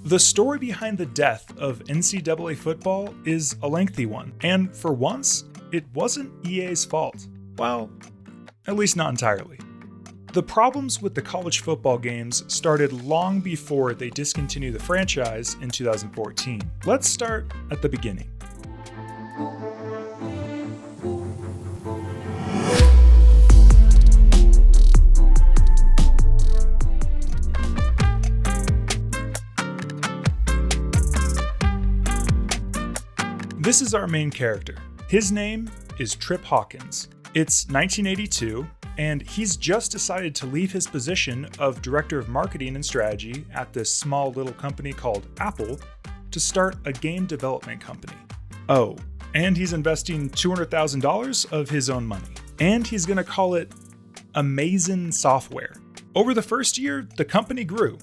The story behind the death of NCAA football is a lengthy one, and for once, it wasn't EA's fault. Well, at least not entirely. The problems with the college football games started long before they discontinued the franchise in 2014. Let's start at the beginning. This is our main character. His name is Trip Hawkins. It's 1982, and he's just decided to leave his position of Director of Marketing and Strategy at this small little company called Apple to start a game development company. Oh, and he's investing $200,000 of his own money. And he's going to call it Amazin Software. Over the first year, the company grew,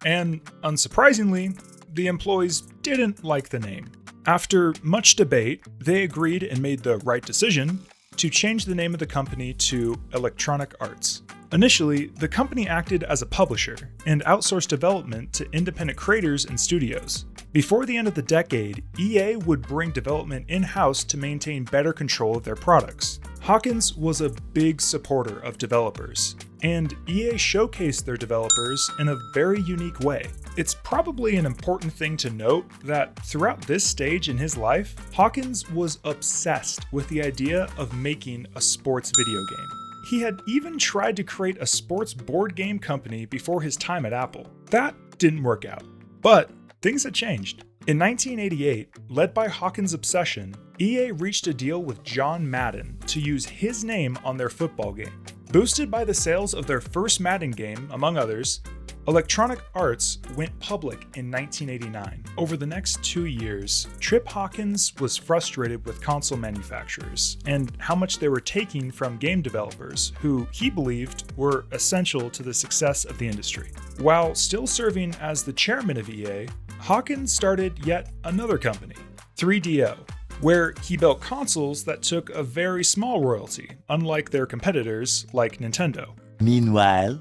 and unsurprisingly, the employees didn't like the name. After much debate, they agreed and made the right decision to change the name of the company to Electronic Arts. Initially, the company acted as a publisher and outsourced development to independent creators and studios. Before the end of the decade, EA would bring development in-house to maintain better control of their products. Hawkins was a big supporter of developers, and EA showcased their developers in a very unique way. It's probably an important thing to note that throughout this stage in his life, Hawkins was obsessed with the idea of making a sports video game. He had even tried to create a sports board game company before his time at Apple. That didn't work out, but things had changed. In 1988, led by Hawkins' obsession, EA reached a deal with John Madden to use his name on their football game. Boosted by the sales of their first Madden game, among others, Electronic Arts went public in 1989. Over the next 2 years, Trip Hawkins was frustrated with console manufacturers and how much they were taking from game developers, who he believed were essential to the success of the industry. While still serving as the chairman of EA, Hawkins started yet another company, 3DO, where he built consoles that took a very small royalty, unlike their competitors like Nintendo. Meanwhile,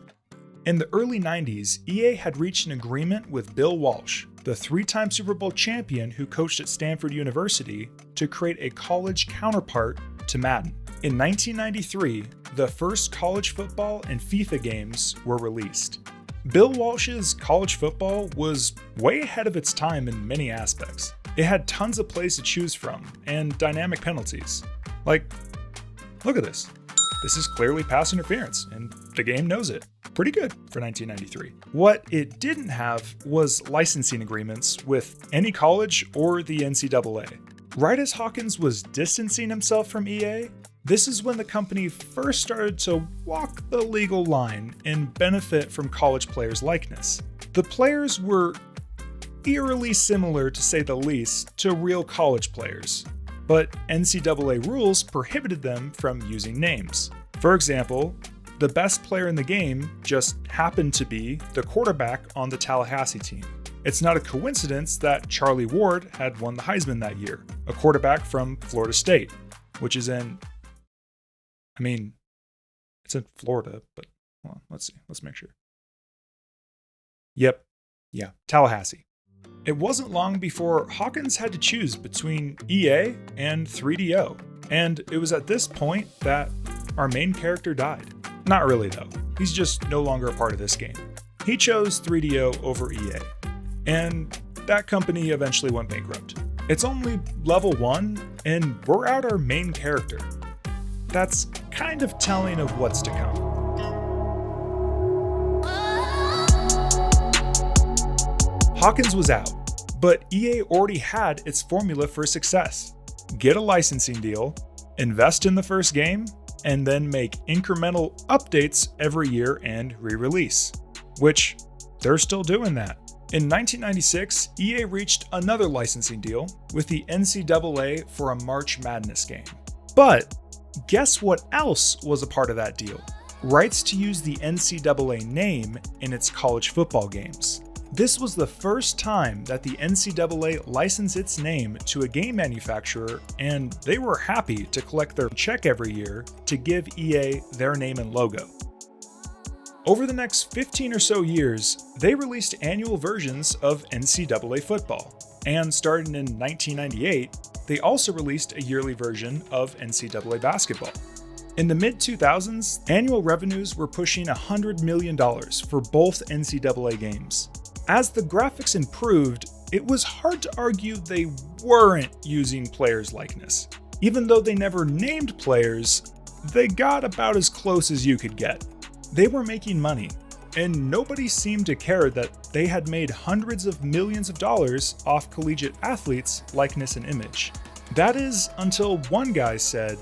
in the early 90s, EA had reached an agreement with Bill Walsh, the three-time Super Bowl champion who coached at Stanford University, to create a college counterpart to Madden. In 1993, the first college football and FIFA games were released. Bill Walsh's college football was way ahead of its time in many aspects. It had tons of plays to choose from and dynamic penalties. Like, look at this. This is clearly pass interference, and the game knows it. Pretty good for 1993. What it didn't have was licensing agreements with any college or the NCAA. Right as Hawkins was distancing himself from EA, this is when the company first started to walk the legal line and benefit from college players' likeness. The players were eerily similar, to say the least, to real college players, but NCAA rules prohibited them from using names. For example, the best player in the game just happened to be the quarterback on the Tallahassee team. It's not a coincidence that Charlie Ward had won the Heisman that year, a quarterback from Florida State, which is it's in Florida, but hold on, let's see, let's make sure. Yep, yeah, Tallahassee. It wasn't long before Hawkins had to choose between EA and 3DO, and it was at this point that our main character died. Not really though, he's just no longer a part of this game. He chose 3DO over EA, and that company eventually went bankrupt. It's only level 1, and we're out our main character. That's kind of telling of what's to come. Hawkins was out, but EA already had its formula for success. Get a licensing deal, invest in the first game, and then make incremental updates every year and re-release, which they're still doing that. In 1996, EA reached another licensing deal with the NCAA for a March Madness game. But guess what else was a part of that deal? Rights to use the NCAA name in its college football games. This was the first time that the NCAA licensed its name to a game manufacturer, and they were happy to collect their check every year to give EA their name and logo. Over the next 15 or so years, they released annual versions of NCAA football. And starting in 1998, they also released a yearly version of NCAA basketball. In the mid-2000s, annual revenues were pushing $100 million for both NCAA games. As the graphics improved, it was hard to argue they weren't using players' likeness. Even though they never named players, they got about as close as you could get. They were making money, and nobody seemed to care that they had made hundreds of millions of dollars off collegiate athletes' likeness and image. That is, until one guy said,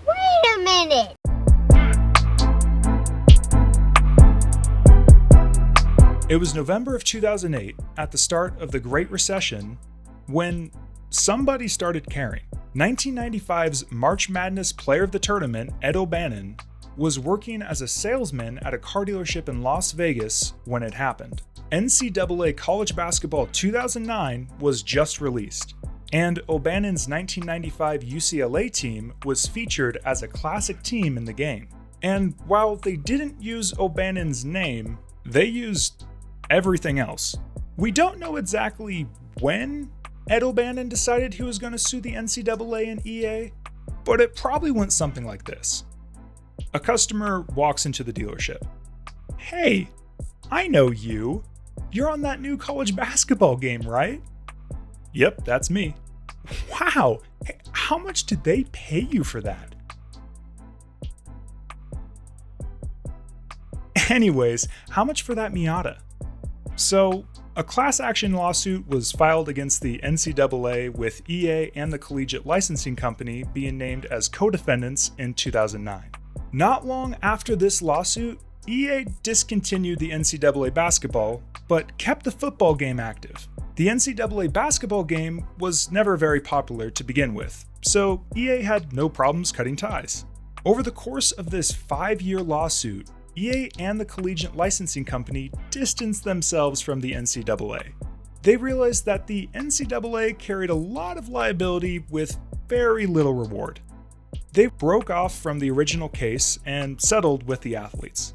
"Wait a minute! It was November of 2008, at the start of the Great Recession, when somebody started caring. 1995's March Madness Player of the Tournament, Ed Bannon, was working as a salesman at a car dealership in Las Vegas when it happened. NCAA College Basketball 2009 was just released, and O'Bannon's 1995 UCLA team was featured as a classic team in the game. And while they didn't use O'Bannon's name, they used everything else. We don't know exactly when Ed Bannon decided he was going to sue the NCAA and EA, but it probably went something like this. A customer walks into the dealership. "Hey, I know you. You're on that new college basketball game, right?" "Yep, that's me." "Wow, hey, how much did they pay you for that?" "Anyways, how much for that Miata?" So, a class action lawsuit was filed against the NCAA, with EA and the Collegiate Licensing Company being named as co-defendants in 2009. Not long after this lawsuit, EA discontinued the NCAA basketball, but kept the football game active. The NCAA basketball game was never very popular to begin with, so EA had no problems cutting ties. Over the course of this 5-year lawsuit, EA and the Collegiate Licensing Company distanced themselves from the NCAA. They realized that the NCAA carried a lot of liability with very little reward. They broke off from the original case and settled with the athletes.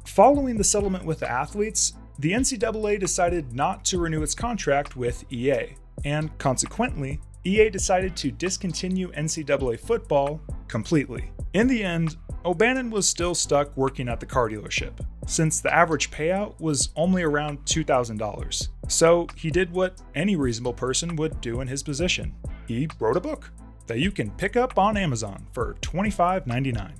Following the settlement with the athletes, the NCAA decided not to renew its contract with EA, and consequently, EA decided to discontinue NCAA football completely. In the end, O'Bannon was still stuck working at the car dealership, since the average payout was only around $2,000. So he did what any reasonable person would do in his position. He wrote a book that you can pick up on Amazon for $25.99.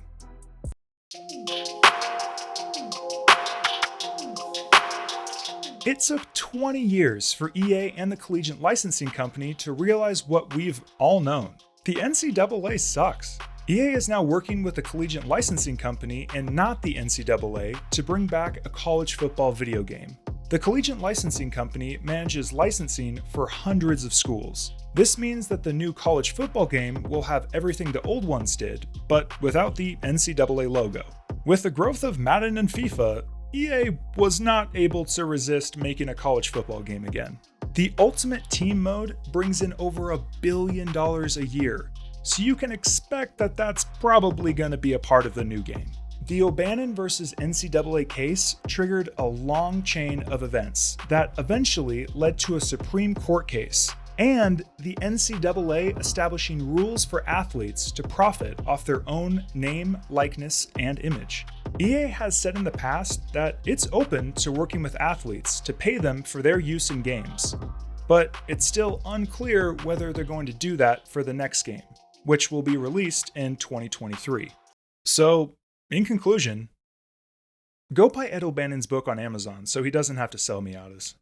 It took 20 years for EA and the Collegiate Licensing Company to realize what we've all known. The NCAA sucks. EA is now working with the Collegiate Licensing Company and not the NCAA to bring back a college football video game. The Collegiate Licensing Company manages licensing for hundreds of schools. This means that the new college football game will have everything the old ones did, but without the NCAA logo. With the growth of Madden and FIFA, EA was not able to resist making a college football game again. The Ultimate Team mode brings in over $1 billion a year, so you can expect that that's probably going to be a part of the new game. The O'Bannon vs. NCAA case triggered a long chain of events that eventually led to a Supreme Court case, and the NCAA establishing rules for athletes to profit off their own name, likeness, and image. EA has said in the past that it's open to working with athletes to pay them for their use in games, but it's still unclear whether they're going to do that for the next game, which will be released in 2023. So, in conclusion, go buy Ed O'Bannon's book on Amazon so he doesn't have to sell Miatas.